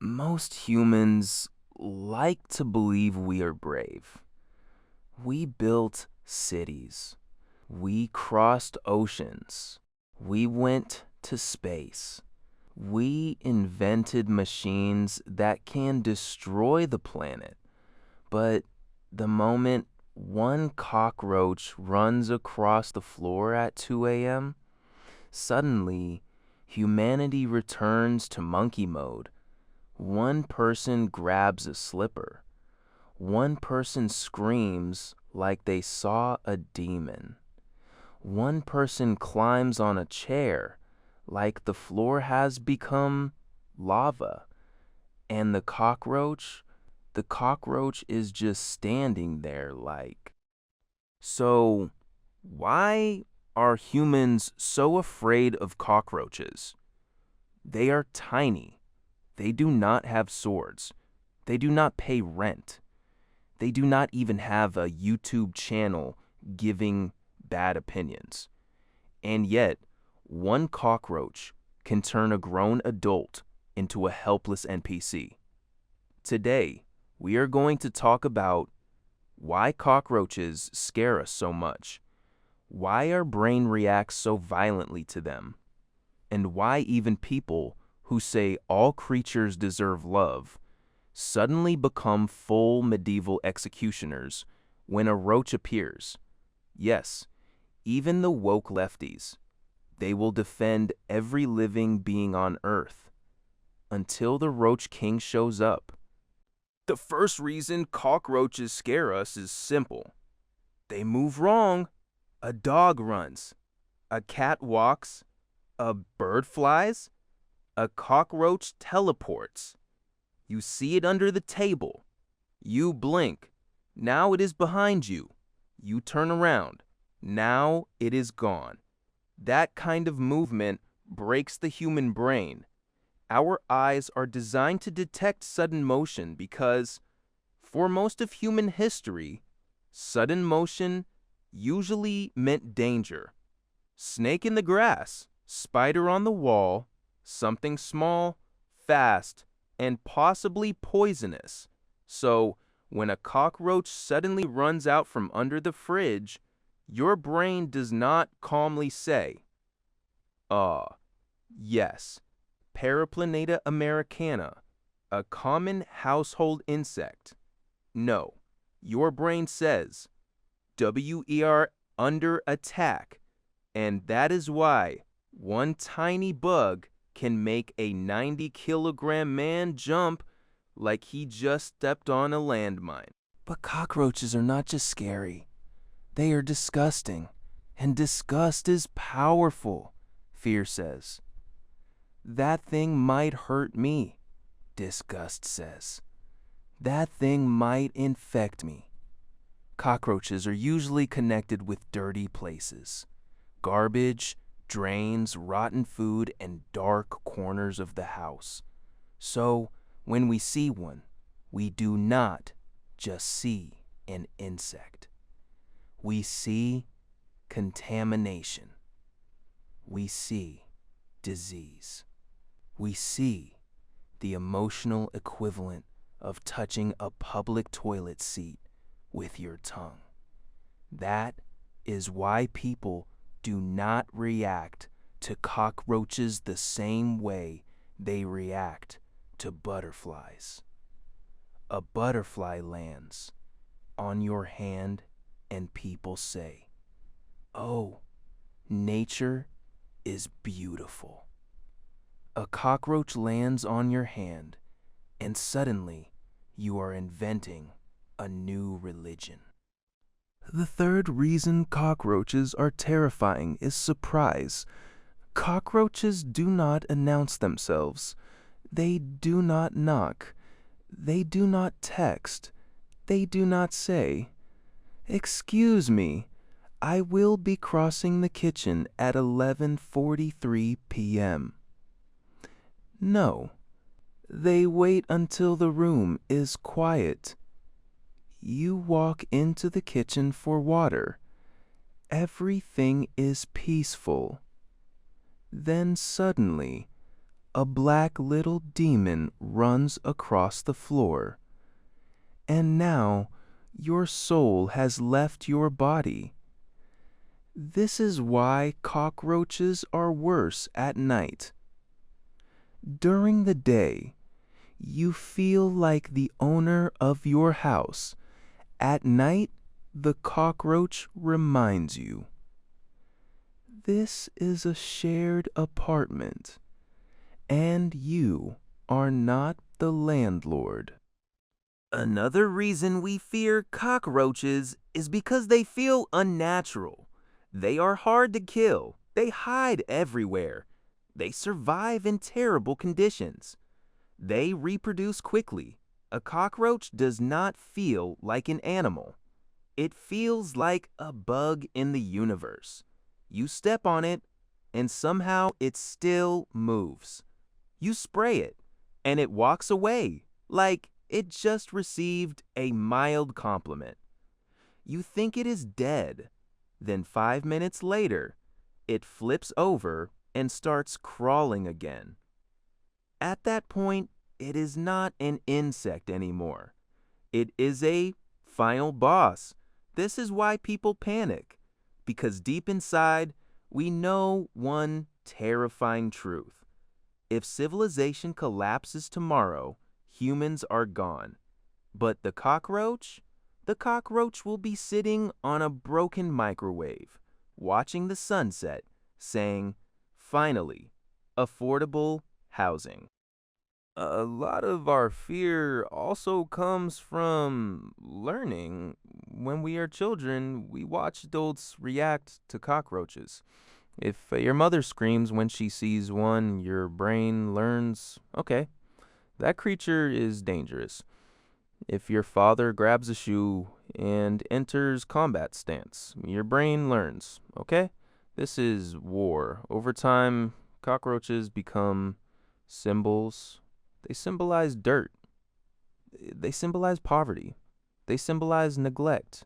Most humans like to believe we are brave. We built cities. We crossed oceans. We went to space. We invented machines that can destroy the planet. But the moment one cockroach runs across the floor at 2 a.m., suddenly humanity returns to monkey mode. One person grabs a slipper. One person screams like they saw a demon. One person climbs on a chair like the floor has become lava. And the cockroach is just standing there like. So, why are humans so afraid of cockroaches? They are tiny. They do not have swords. They do not pay rent. They do not even have a YouTube channel giving bad opinions. And yet, one cockroach can turn a grown adult into a helpless NPC. Today, we are going to talk about why cockroaches scare us so much, why our brain reacts so violently to them, and why even people who say all creatures deserve love suddenly become full medieval executioners when a roach appears. Yes, even the woke lefties. They will defend every living being on Earth until the Roach King shows up. The first reason cockroaches scare us is simple. They move wrong. A dog runs. A cat walks. A bird flies. A cockroach teleports. You see it under the table. You blink. Now it is behind you. You turn around. Now it is gone. That kind of movement breaks the human brain. Our eyes are designed to detect sudden motion because, for most of human history, sudden motion usually meant danger. Snake in the grass, spider on the wall, something small, fast, and possibly poisonous. So, when a cockroach suddenly runs out from under the fridge, your brain does not calmly say, yes, Paraplaneta americana, a common household insect. No, your brain says, WER under attack, and that is why one tiny bug can make a 90-kilogram man jump like he just stepped on a landmine. But cockroaches are not just scary. They are disgusting, and disgust is powerful, fear says. That thing might hurt me, disgust says. That thing might infect me. Cockroaches are usually connected with dirty places. Garbage, drains, rotten food, and dark corners of the house. So, when we see one, we do not just see an insect. We see contamination. We see disease. We see the emotional equivalent of touching a public toilet seat with your tongue. That is why people do not react to cockroaches the same way they react to butterflies. A butterfly lands on your hand and people say, "Oh, nature is beautiful." A cockroach lands on your hand, and suddenly you are inventing a new religion. The third reason cockroaches are terrifying is surprise. Cockroaches do not announce themselves. They do not knock. They do not text. They do not say, "Excuse me, I will be crossing the kitchen at 11:43 p.m." No, they wait until the room is quiet. You walk into the kitchen for water. Everything is peaceful. Then suddenly, a black little demon runs across the floor. And now your soul has left your body. This is why cockroaches are worse at night. During the day, you feel like the owner of your house. At night, the cockroach reminds you. This is a shared apartment, and you are not the landlord. Another reason we fear cockroaches is because they feel unnatural. They are hard to kill. They hide everywhere. They survive in terrible conditions. They reproduce quickly. A cockroach does not feel like an animal. It feels like a bug in the universe. You step on it, and somehow it still moves. You spray it, and it walks away like it just received a mild compliment. You think it is dead. Then 5 minutes later, it flips over and starts crawling again. At that point, it is not an insect anymore. It is a final boss. This is why people panic, because deep inside, we know one terrifying truth. If civilization collapses tomorrow, humans are gone. But the cockroach will be sitting on a broken microwave, watching the sunset, saying, "Finally, affordable housing." A lot of our fear also comes from learning. When we are children, we watch adults react to cockroaches. If your mother screams when she sees one, your brain learns, okay, that creature is dangerous. If your father grabs a shoe and enters combat stance, your brain learns, okay, this is war. Over time, cockroaches become symbols. They symbolize dirt. They symbolize poverty. They symbolize neglect.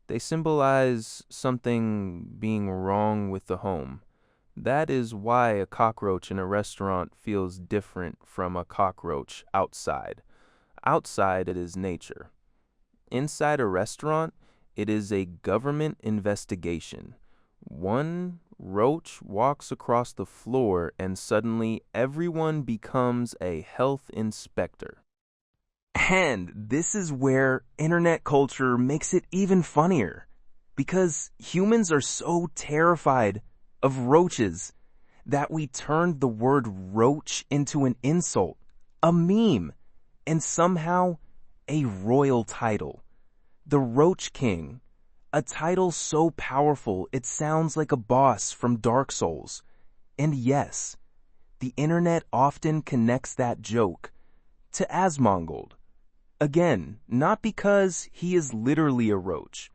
They symbolize something being wrong with the home. That is why a cockroach in a restaurant feels different from a cockroach outside. Outside, it is nature. Inside a restaurant, it is a government investigation. One roach walks across the floor and suddenly everyone becomes a health inspector. And this is where internet culture makes it even funnier, because humans are so terrified of roaches that we turned the word roach into an insult, a meme, and somehow a royal title. The Roach King, a title so powerful it sounds like a boss from Dark Souls. And yes, the internet often connects that joke to Asmongold. Again, not because he is literally a roach,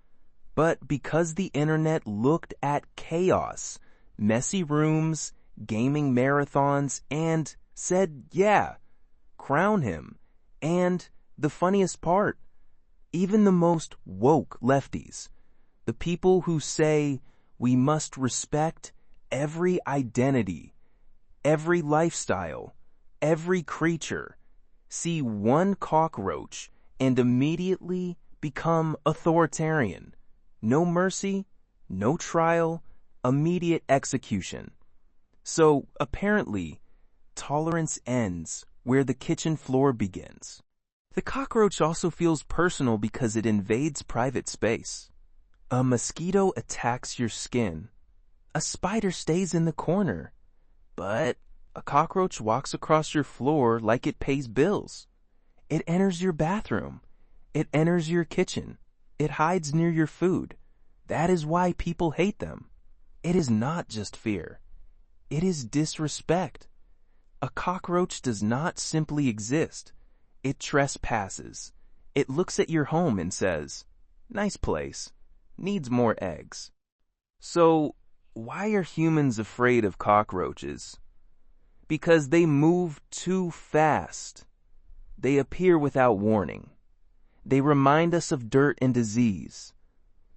but because the internet looked at chaos, messy rooms, gaming marathons, and said, yeah, crown him. And the funniest part, even the most woke lefties, the people who say we must respect every identity, every lifestyle, every creature, see one cockroach and immediately become authoritarian. No mercy, no trial, immediate execution. So apparently, tolerance ends where the kitchen floor begins. The cockroach also feels personal because it invades private space. A mosquito attacks your skin. A spider stays in the corner. But a cockroach walks across your floor like it pays bills. It enters your bathroom. It enters your kitchen. It hides near your food. That is why people hate them. It is not just fear. It is disrespect. A cockroach does not simply exist. It trespasses. It looks at your home and says, "Nice place. Needs more eggs." So, why are humans afraid of cockroaches? Because they move too fast. They appear without warning. They remind us of dirt and disease.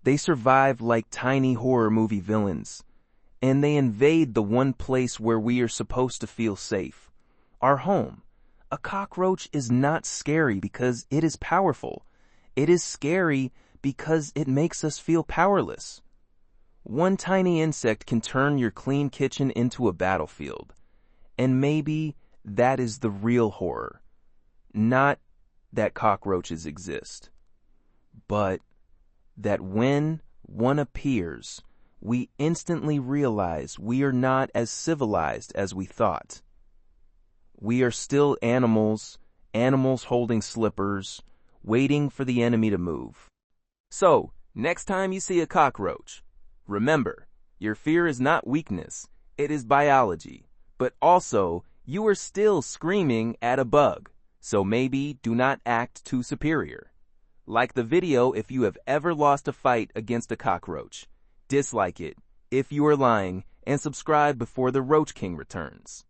They survive like tiny horror movie villains. And they invade the one place where we are supposed to feel safe. our home. A cockroach is not scary because it is powerful. It is scary because it makes us feel powerless. One tiny insect can turn your clean kitchen into a battlefield. And maybe that is the real horror. Not that cockroaches exist, but that when one appears, we instantly realize we are not as civilized as we thought. We are still animals, animals holding slippers, waiting for the enemy to move. So, next time you see a cockroach, remember, your fear is not weakness, it is biology. But also, you are still screaming at a bug, so maybe do not act too superior. Like the video if you have ever lost a fight against a cockroach. Dislike it if you are lying, and subscribe before the Roach King returns.